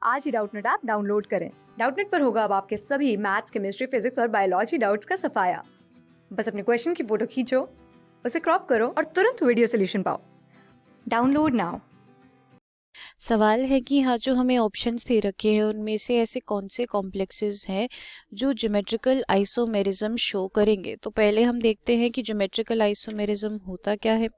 आज ही Doubtnut app download करें। Doubtnut पर होगा अब आपके सभी मैथ्स, केमिस्ट्री, फिजिक्स और बायोलॉजी डाउट्स का सफाया। बस अपने क्वेश्चन की फोटो खींचो, उसे क्रॉप करो और तुरंत वीडियो सोल्यूशन पाओ। Download now. सवाल है कि हाँ, जो हमें ऑप्शंस दे रखे हैं उनमें से ऐसे कौन से कॉम्प्लेक्सेस हैं जो ज्योमेट्रिकल आइसोमेरिज्म शो करेंगे। तो पहले हम देखते हैं कि ज्योमेट्रिकल आइसोमेरिज्म होता क्या है।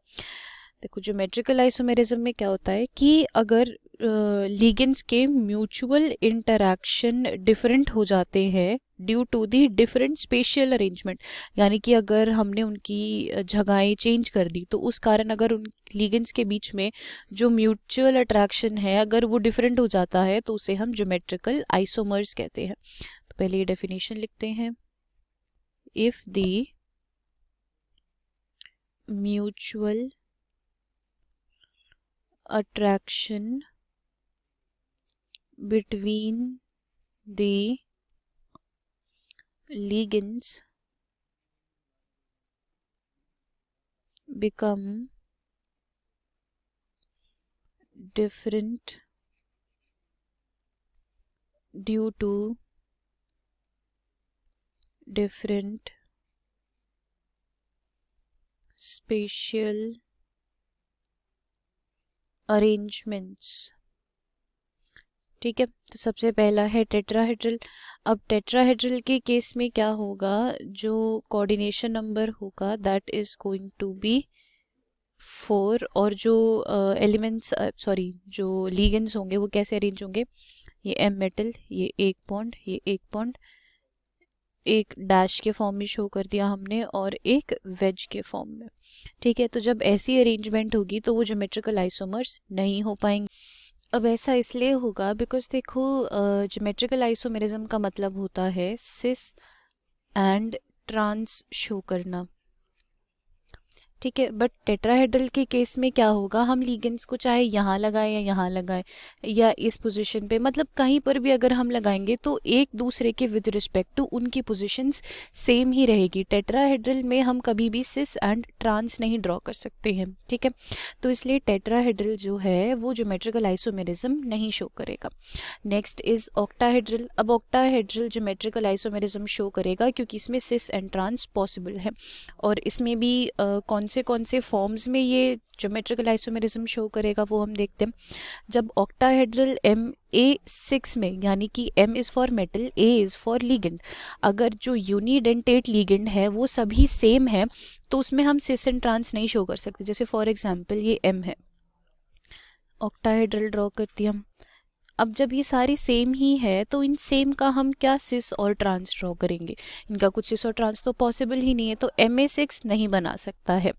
देखो, ज्योमेट्रिकल आइसोमेरिज्म में क्या होता है कि अगर लिगेंड्स के म्यूचुअल इंटरैक्शन डिफरेंट हो जाते हैं due to the different spatial arrangement, यानी कि अगर हमने उनकी जगहें चेंज कर दी तो उस कारण अगर उन लिगेंड्स के बीच में जो म्यूचुअल अट्रैक्शन है अगर वो डिफरेंट हो जाता है तो उसे हम ज्योमेट्रिकल आइसोमर्स कहते हैं। तो पहले ये डेफिनेशन लिखते हैं। If the mutual attraction between the ligands become different due to different spatial arrangements। ठीक है, तो सबसे पहला है टेट्राहेड्रल। अब टेट्राहेड्रल के केस में क्या होगा, जो कोऑर्डिनेशन नंबर होगा that is going to be 4 और जो एलिमेंट्स जो लीगेंड्स होंगे वो कैसे अरेंज होंगे, ये एम मेटल, ये एक बॉन्ड, ये एक बॉन्ड, एक डैश के फॉर्म में शो कर दिया हमने और एक वेज के फॉर्म में। ठीक है, तो जब ऐसी अरेंजमेंट होगी तो वो ज्योमेट्रिकल आइसोमर्स नहीं हो पाएंगे। अब ऐसा इसलिए होगा बिकॉज देखो, ज्योमेट्रिकल आइसोमेरिज्म का मतलब होता है सिस एंड ट्रांस शो करना। ठीक है, बट टेट्राहेड्रल के केस में क्या होगा, हम लिगेंड्स को चाहे यहाँ लगाएं या यहाँ लगाएं या इस पोजीशन पे, मतलब कहीं पर भी अगर हम लगाएंगे तो एक दूसरे के विद रिस्पेक्ट टू उनकी पोजीशंस सेम ही रहेगी। टेट्राहेड्रल में हम कभी भी सिस एंड ट्रांस नहीं ड्रॉ कर सकते हैं। ठीक है, तो इसलिए टेट्राहेड्रल जो है वो ज्योमेट्रिकल आइसोमेरिज्म नहीं शो करेगा। Next is octahedral. अब ऑक्टाहेड्रल ज्योमेट्रिकल आइसोमेरिज्म शो करेगा क्योंकि इसमें सिस एंड ट्रांस पॉसिबल है और इसमें भी कौन से फॉर्म्स में ये ज्योमेट्रिकल आइसोमेरिज्म शो करेगा वो हम देखते हैं। जब ऑक्टाहेड्रल MA6 में, यानी कि M is for metal, A is for ligand, अगर जो यूनिडेंटेट लिगेंड है वो सभी सेम है तो उसमें हम सिस एंड ट्रांस नहीं शो कर सकते। जैसे फॉर एग्जांपल ये M है, ऑक्टाहेड्रल ड्रॉ करती हम। अब जब ये सारी सेम ही है तो इन सेम का हम क्या सिस और ट्रांस ड्रॉ करेंगे, इनका कुछ सिस और ट्रांस तो पॉसिबल ही नहीं है, तो MA6 नहीं बना सकता है।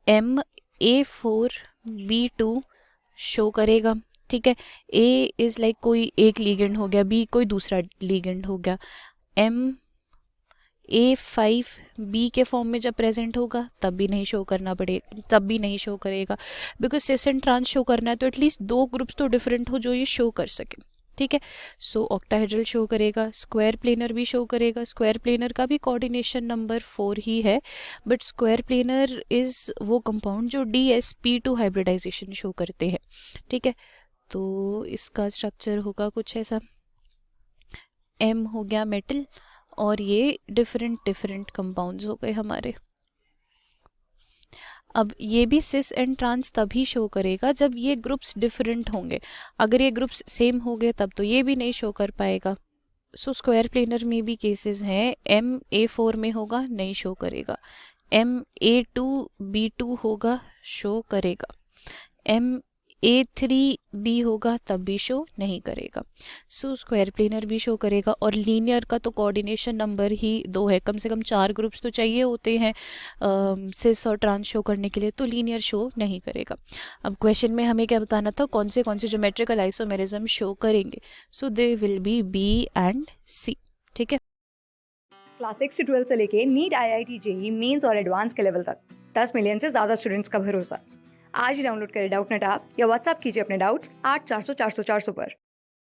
MA4B2 शो करेगा। ठीक है, A इज लाइक कोई एक लीगेंड हो गया, B कोई दूसरा लीगेंड हो गया। MA5B के फॉर्म में जब प्रेजेंट होगा तब भी नहीं शो करना पड़ेगा, तब भी नहीं शो करेगा because cis and trans show करना है तो एटलीस्ट दो ग्रुप्स तो डिफरेंट हो जो ये शो कर सके। ठीक है, सो ऑक्टाहेड्रल शो करेगा। स्क्वायर प्लेनर भी शो करेगा। स्क्वायर प्लेनर का भी कोऑर्डिनेशन नंबर 4 ही है, बट स्क्वायर प्लेनर इज वो कंपाउंड जो DsP2 हाइब्रिडाइजेशन शो करते हैं। ठीक है, तो इसका स्ट्रक्चर होगा कुछ ऐसा। M हो गया मेटल और ये डिफरेंट कंपाउंड्स हो गए हमारे। अब ये भी सिस एंड ट्रांस तभी शो करेगा जब ये ग्रुप्स डिफरेंट होंगे। अगर ये ग्रुप्स सेम हो गए तब तो ये भी नहीं शो कर पाएगा। सो स्क्वायर प्लेनर में भी केसेस हैं। MA4 में होगा, नहीं शो करेगा। MA2B2 होगा, शो करेगा। MA3B होगा तब भी शो नहीं करेगा। सो स्क्वायर प्लेनर भी शो करेगा। और लीनियर का तो कोऑर्डिनेशन नंबर ही 2 है, कम से कम 4 ग्रुप्स तो चाहिए होते हैं सिस और ट्रांस शो करने के लिए, तो लीनियर शो नहीं करेगा। अब क्वेश्चन में हमें क्या बताना था, कौन से ज्योमेट्रिकल आइसोमेरिज्म शो करेंगे। So they will be B and C। ठीक है, क्लास 6 से 12 से लेके नीट, IIT, JEE मेंस और एडवांस के लेवल तक 10 मिलियन से ज्यादा स्टूडेंट्स का भरोसा। आज ही डाउनलोड करें डाउटनेट ऐप या व्हाट्सएप कीजिए अपने डाउट्स 8400 400 400 पर।